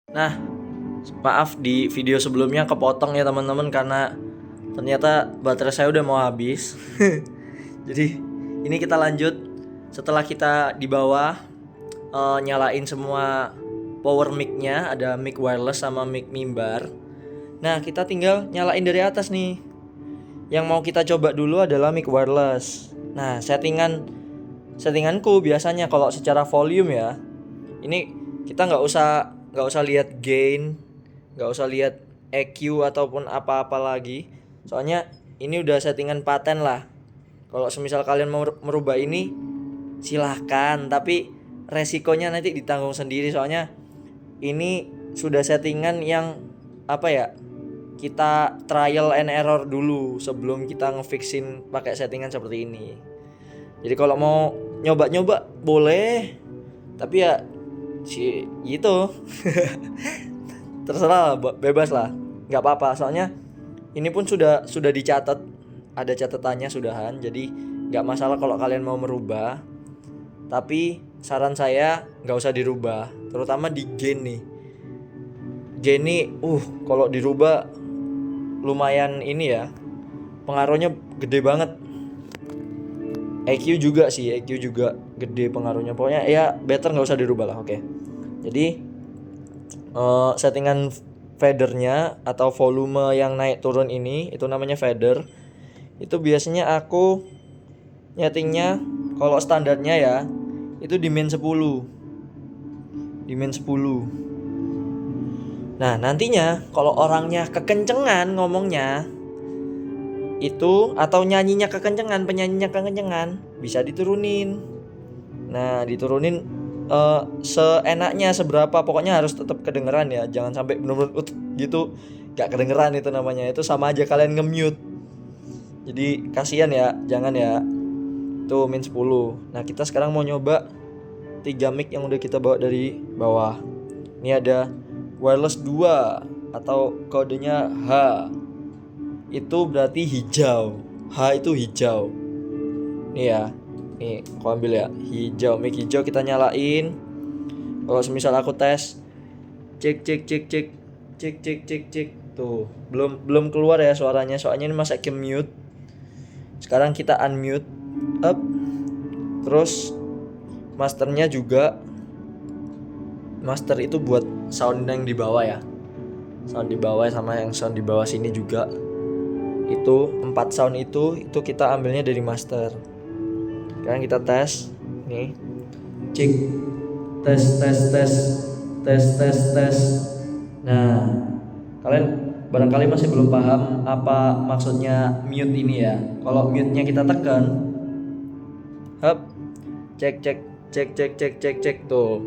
Nah, maaf di video sebelumnya kepotong ya teman-teman karena ternyata baterai saya udah mau habis. Jadi ini kita lanjut setelah kita di bawah nyalain semua power mic-nya, ada mic wireless sama mic mimbar. Nah, kita tinggal nyalain dari atas nih. Yang mau kita coba dulu adalah mic wireless. Nah, settinganku biasanya kalau secara volume ya, ini kita nggak usah lihat gain, nggak usah lihat EQ ataupun apa-apa lagi. Soalnya ini udah settingan paten lah. Kalau semisal kalian mau merubah ini silahkan, tapi resikonya nanti ditanggung sendiri. Soalnya ini sudah settingan yang apa ya, kita trial and error dulu sebelum kita ngefixin pakai settingan seperti ini. Jadi kalau mau nyoba-nyoba boleh, tapi ya itu terserah lah, bebas lah, nggak apa-apa. Soalnya ini pun sudah dicatat, ada catatannya sudahan, jadi nggak masalah kalau kalian mau merubah. Tapi saran saya nggak usah dirubah, terutama di gain nih. Gain nih, kalau dirubah lumayan ini ya, pengaruhnya gede banget. EQ juga sih, EQ juga gede pengaruhnya. Pokoknya ya better nggak usah dirubah lah, oke. Jadi settingan fadernya atau volume yang naik turun ini itu namanya fader. Itu biasanya aku nyetingnya kalau standarnya ya itu di min 10. Di min 10. Nah, nantinya kalau orangnya kekencengan ngomongnya itu atau nyanyinya kekencengan, penyanyinya kekencengan, bisa diturunin. Nah, diturunin seenaknya seberapa, pokoknya harus tetap kedengeran ya, jangan sampai bener-bener gitu gak kedengeran, itu namanya, itu sama aja kalian nge-mute. Jadi kasihan ya, jangan ya. Itu min 10. Nah, kita sekarang mau nyoba 3 mic yang udah kita bawa dari bawah. Ini ada wireless 2 atau kodenya H. Itu berarti hijau. H itu hijau. Nih ya. Nih, aku ambil ya. Hijau, mic hijau kita nyalain. Kalau semisal aku tes cek cek cek cek cek cek cek cek tuh, belum keluar ya suaranya, soalnya ini masih ke mute. Sekarang kita unmute up. Terus masternya juga, master itu buat sound yang di bawah ya. Sound di bawah sama yang sound di bawah sini juga. Itu 4 sound itu kita ambilnya dari master. Sekarang kita tes nih. Cek, tes tes tes tes tes tes. Nah, kalian barangkali masih belum paham apa maksudnya mute ini ya. Kalau mute-nya kita tekan, hop, cek cek cek cek cek cek cek tuh,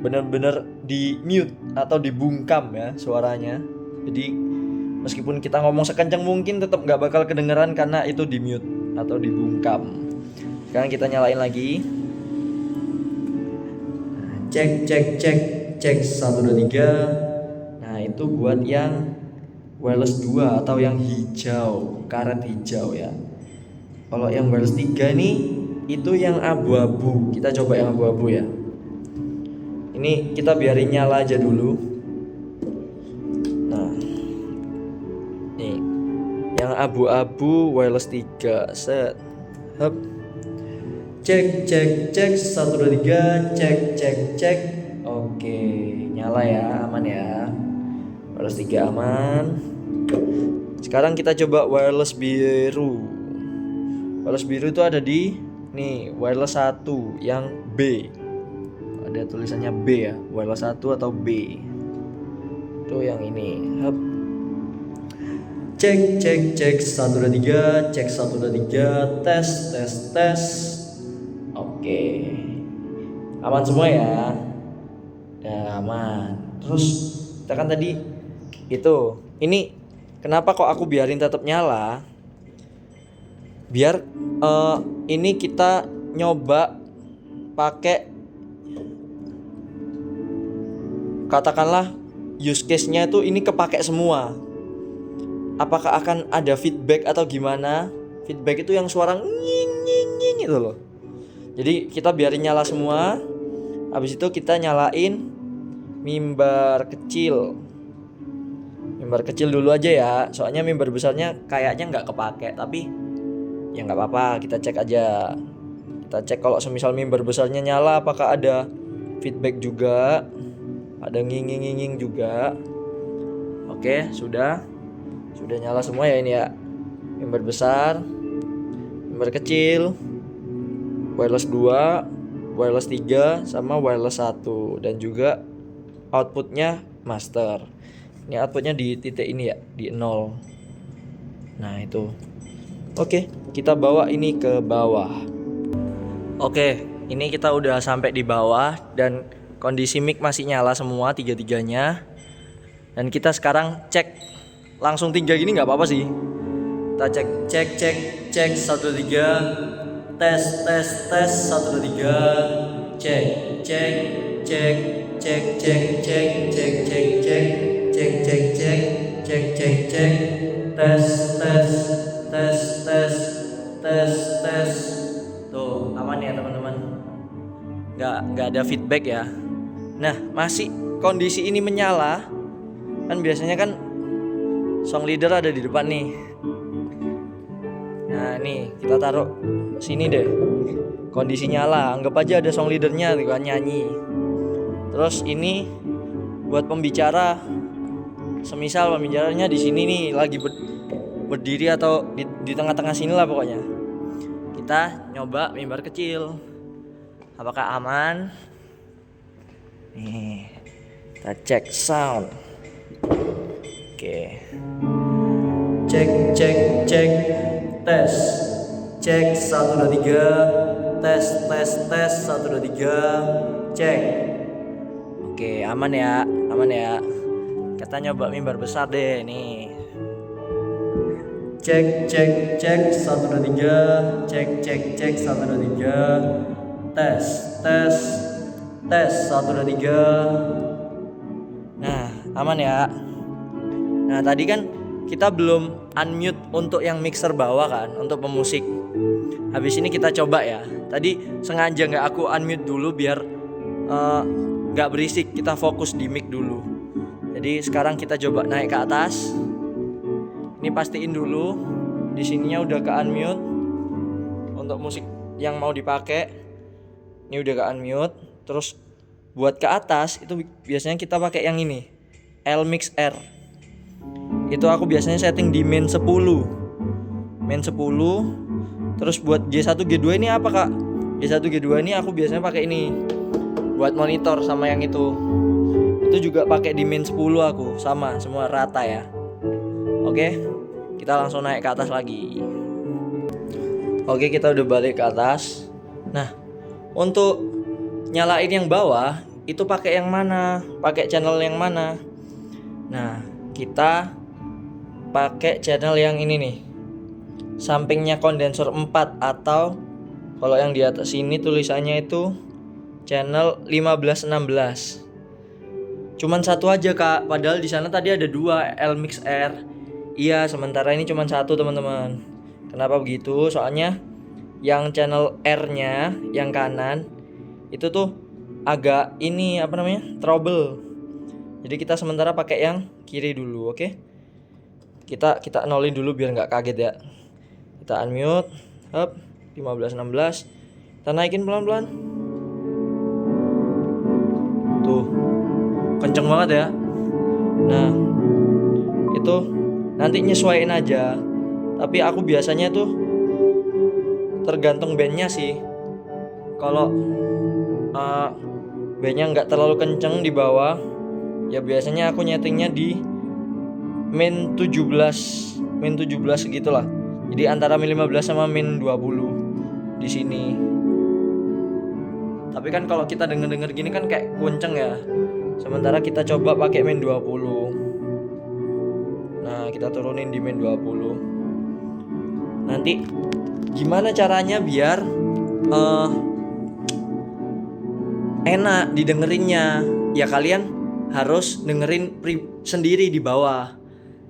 bener-bener di mute atau dibungkam ya suaranya. Jadi meskipun kita ngomong sekencang mungkin tetap nggak bakal kedengeran karena itu di mute atau dibungkam. Sekarang kita nyalain lagi. Cek cek cek cek 1 2 3. Nah, itu buat yang wireless 2 atau yang hijau, karet hijau ya. Kalau yang wireless 3 nih itu yang abu-abu. Kita coba yang abu-abu ya. Ini kita biarin nyala aja dulu. Nah, nih yang abu-abu wireless 3. Set. Hop. Cek cek cek 1 2 3, cek cek cek. Oke, nyala ya, aman ya. Wireless 3 aman. Sekarang kita coba wireless biru. Wireless biru itu ada di nih, wireless 1 yang B. Ada tulisannya B ya, wireless 1 atau B. Itu yang ini. Hop. Cek cek cek 1 2 3, cek 1 2 3, tes tes tes. Oke. Aman semua ya. Ya, aman. Terus kita kan tadi itu, ini kenapa kok aku biarin tetap nyala? Biar ini kita nyoba pakai, katakanlah use case-nya itu ini kepake semua. Apakah akan ada feedback atau gimana? Feedback itu yang suara nying nying nying itu loh. Jadi kita biarin nyala semua. Habis itu kita nyalain mimbar kecil. Mimbar kecil dulu aja ya, soalnya mimbar besarnya kayaknya nggak kepake, tapi ya nggak apa-apa, kita cek aja. Kita cek kalau semisal mimbar besarnya nyala, apakah ada feedback juga, ada nging-nging juga. Oke, sudah nyala semua ya ini ya. Mimbar besar, mimbar kecil, wireless 2, wireless 3, sama wireless 1, dan juga outputnya master. Ini outputnya di titik ini ya, di 0. Nah itu. Oke, kita bawa ini ke bawah. Oke, ini kita udah sampai di bawah dan kondisi mic masih nyala semua tiga-tiganya. Dan kita sekarang cek langsung 3 gini nggak apa-apa sih. Kita cek 1 2 3, tes 1 2 3, cek tes. Tuh, aman ya teman-teman. Nggak ada feedback ya. Nah, masih kondisi ini menyala. Kan biasanya kan song leader ada di depan nih. Nah, nih kita taruh sini deh. Kondisi nyala, anggap aja ada song leadernya tuh kan nyanyi. Terus ini buat pembicara. Semisal pembicaranya di sini nih lagi berdiri atau di tengah-tengah sini lah pokoknya. Kita nyoba mimbar kecil. Apakah aman? Nih, kita cek sound. Oke. Cek tes. Cek 1 2 3. Tes 1 2 3. Cek. Oke, aman ya. Kita nyoba mimbar besar deh nih. Cek 1 2 3. Cek 1 2 3. Tes 1 2 3. Nah, aman ya. Nah, tadi kan kita belum unmute untuk yang mixer bawah kan, untuk pemusik. Habis ini kita coba ya. Tadi sengaja nggak aku unmute dulu biar nggak berisik. Kita fokus di mic dulu. Jadi sekarang kita coba naik ke atas. Ini pastiin dulu di sininya udah ke unmute untuk musik yang mau dipakai. Ini udah ke unmute. Terus buat ke atas itu biasanya kita pakai yang ini, L-Mix R. Itu aku biasanya setting di main 10. Terus buat G1 G2 ini apa kak? G1 G2 ini aku biasanya pakai ini buat monitor sama yang itu juga pakai di main 10 aku, sama semua rata ya. Oke, kita langsung naik ke atas lagi. Oke, kita udah balik ke atas. Nah, untuk nyalain yang bawah itu pakai yang mana? Pakai channel yang mana? Nah, kita pakai channel yang ini nih. Sampingnya kondensor 4, atau kalau yang di atas sini tulisannya itu channel 1516. Cuman satu aja kak, padahal di sana tadi ada 2 L-Mix R. Iya, sementara ini cuman 1 teman-teman. Kenapa begitu? Soalnya yang channel R-nya yang kanan itu tuh agak ini trouble. Jadi kita sementara pakai yang kiri dulu, oke? Kita nolin dulu biar nggak kaget ya. Kita unmute, 1516. Kita naikin pelan-pelan. Tuh, kenceng banget ya. Nah, itu nanti nyesuaiin aja. Tapi aku biasanya tuh tergantung bandnya sih. Kalau bandnya nggak terlalu kenceng di bawah, ya biasanya aku nyetingnya di min 17 segitulah. Jadi antara min 15 sama min 20 di sini. Tapi kan kalau kita denger gini kan kayak kunceng ya. Sementara kita coba pakai min 20. Nah, kita turunin di min 20. Nanti gimana caranya biar enak didengerinnya? Ya kalian harus dengerin sendiri di bawah.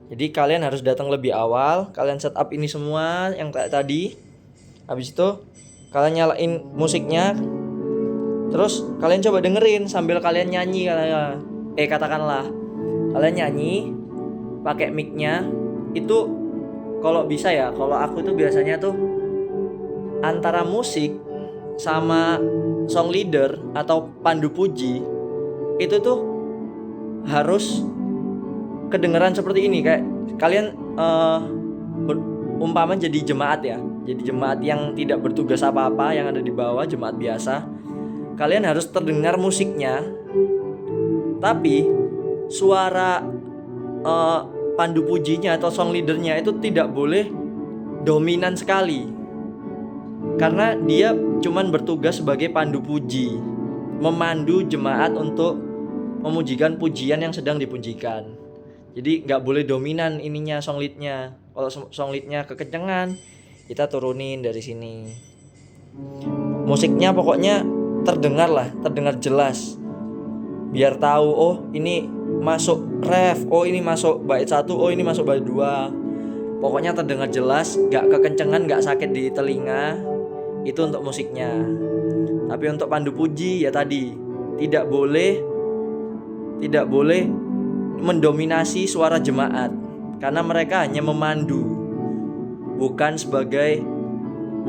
Jadi kalian harus datang lebih awal, kalian setup ini semua yang kayak tadi. Habis itu kalian nyalain musiknya. Terus kalian coba dengerin sambil kalian nyanyi katakanlah kalian nyanyi pakai mic-nya itu, kalau bisa ya, kalau aku tuh biasanya tuh antara musik sama song leader atau pandu puji itu tuh harus kedengeran seperti ini. Kayak kalian umpama jadi jemaat ya, jadi jemaat yang tidak bertugas apa-apa, yang ada di bawah, jemaat biasa. Kalian harus terdengar musiknya, tapi suara pandu pujinya atau song leadernya itu tidak boleh dominan sekali, karena dia cuman bertugas sebagai pandu puji, memandu jemaat untuk memujikan pujian yang sedang dipujikan. Jadi nggak boleh dominan ininya, song leadnya. Kalau song leadnya kekencengan, kita turunin dari sini. Musiknya pokoknya terdengar jelas. Biar tahu, oh ini masuk ref, oh ini masuk bait 1, oh ini masuk bait 2. Pokoknya terdengar jelas, nggak kekencengan, nggak sakit di telinga. Itu untuk musiknya. Tapi untuk pandu puji ya tadi, tidak boleh mendominasi suara jemaat, karena mereka hanya memandu, bukan sebagai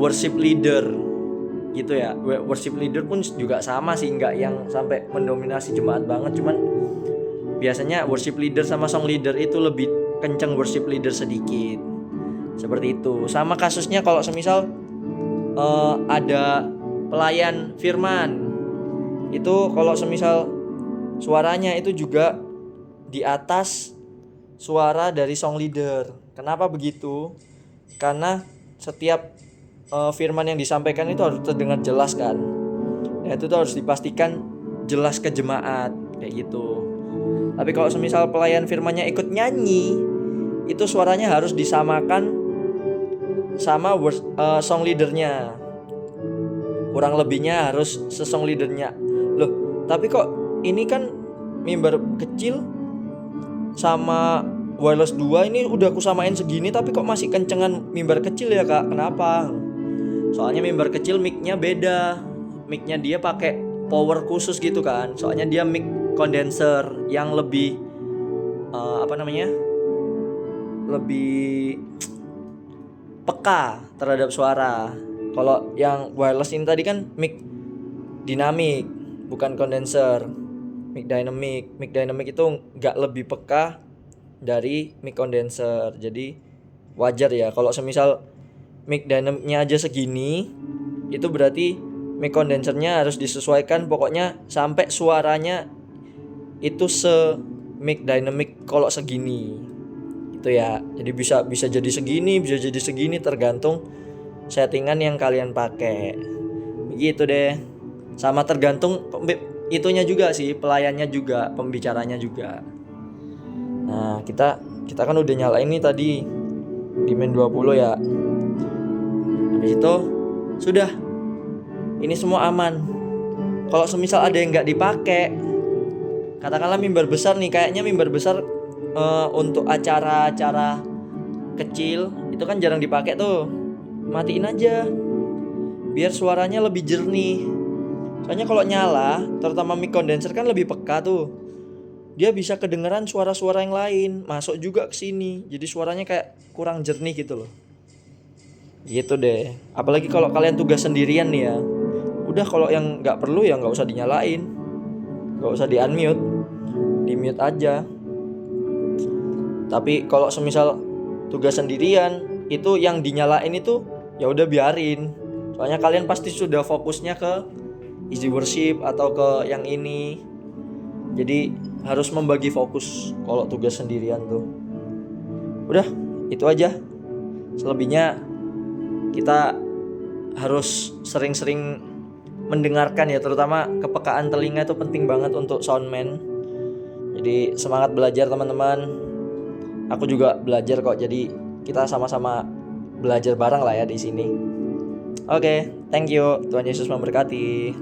worship leader gitu ya. Worship leader pun juga sama sih, nggak yang sampai mendominasi jemaat banget, cuman biasanya worship leader sama song leader itu lebih kenceng worship leader sedikit, seperti itu. Sama kasusnya kalau semisal ada pelayan firman, itu kalau semisal suaranya itu juga di atas suara dari song leader. Kenapa begitu? Karena setiap firman yang disampaikan itu harus terdengar jelas kan. Nah, itu tuh harus dipastikan jelas ke jemaat kayak gitu. Tapi kalau semisal pelayan firmannya ikut nyanyi, itu suaranya harus disamakan sama song leadernya. Kurang lebihnya harus sesong leadernya. Loh, tapi kok ini kan mimbar kecil sama wireless 2 ini udah aku samain segini, tapi kok masih kencengan mimbar kecil ya kak? Kenapa? Soalnya mimbar kecil mic-nya beda. Mic-nya dia pakai power khusus gitu kan. Soalnya dia mic condenser yang lebih lebih peka terhadap suara. Kalau yang wireless ini tadi kan mic dinamik, bukan kondenser. Mic dynamic itu nggak lebih peka dari mic condenser. Jadi wajar ya kalau semisal mic dynamicnya aja segini, itu berarti mic condensernya harus disesuaikan pokoknya sampai suaranya itu mic dynamic kalau segini itu ya. Jadi bisa jadi segini tergantung settingan yang kalian pakai. Begitu deh. Sama tergantung itunya juga sih, pelayannya juga, pembicaranya juga. Nah, kita kan udah nyalain nih tadi di main 20 ya. Habis itu sudah, ini semua aman. Kalau semisal ada yang nggak dipakai, katakanlah mimbar besar nih, kayaknya mimbar besar untuk acara-acara kecil itu kan jarang dipakai tuh, matiin aja biar suaranya lebih jernih. Soalnya kalau nyala, terutama mic condenser kan lebih peka tuh. Dia bisa kedengeran suara-suara yang lain masuk juga ke sini. Jadi suaranya kayak kurang jernih gitu loh. Gitu deh. Apalagi kalau kalian tugas sendirian nih ya. Udah, kalau yang nggak perlu ya nggak usah dinyalain, nggak usah di unmute, di mute aja. Tapi kalau semisal tugas sendirian, itu yang dinyalain itu ya udah biarin. Soalnya kalian pasti sudah fokusnya ke easy worship atau ke yang ini. Jadi harus membagi fokus kalau tugas sendirian tuh. Udah, itu aja. Selebihnya kita harus sering-sering mendengarkan ya, terutama kepekaan telinga itu penting banget untuk soundman. Jadi semangat belajar teman-teman. Aku juga belajar kok, jadi kita sama-sama belajar bareng lah ya di sini. Oke, thank you. Tuhan Yesus memberkati.